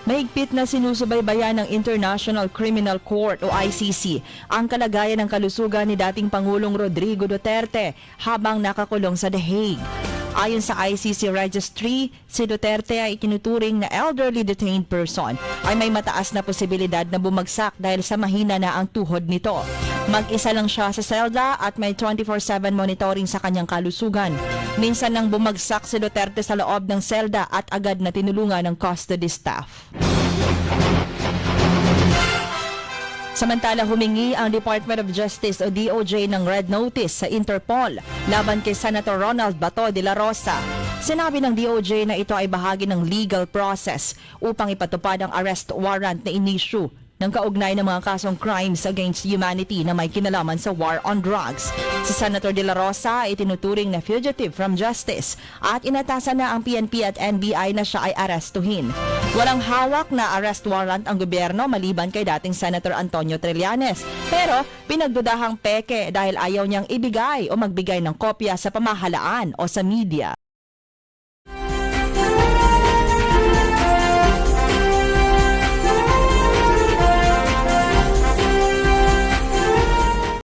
Mahigpit na sinusubaybayan ng International Criminal Court o ICC ang kalagayan ng kalusugan ni dating Pangulong Rodrigo Duterte habang nakakulong sa The Hague. Ayon sa ICC Registry, si Duterte ay ikinuturing na elderly detained person ay may mataas na posibilidad na bumagsak dahil sa mahina na ang tuhod nito. Mag-isa lang siya sa selda at may 24/7 monitoring sa kanyang kalusugan. Minsan nang bumagsak si Duterte sa loob ng selda at agad na tinulungan ng custody staff. Samantala, humingi ang Department of Justice o DOJ ng red notice sa Interpol laban kay Senator Ronald Bato de la Rosa. Sinabi ng DOJ na ito ay bahagi ng legal process upang ipatupad ang arrest warrant na in-issue ng kaugnay ng mga kasong crimes against humanity na may kinalaman sa war on drugs. Si Senator De La Rosa ay tinuturing na fugitive from justice at inatasan na ang PNP at NBI na siya ay arestuhin. Walang hawak na arrest warrant ang gobyerno maliban kay dating Senator Antonio Trillanes. Pero pinagdudahang peke dahil ayaw niyang ibigay o magbigay ng kopya sa pamahalaan o sa media.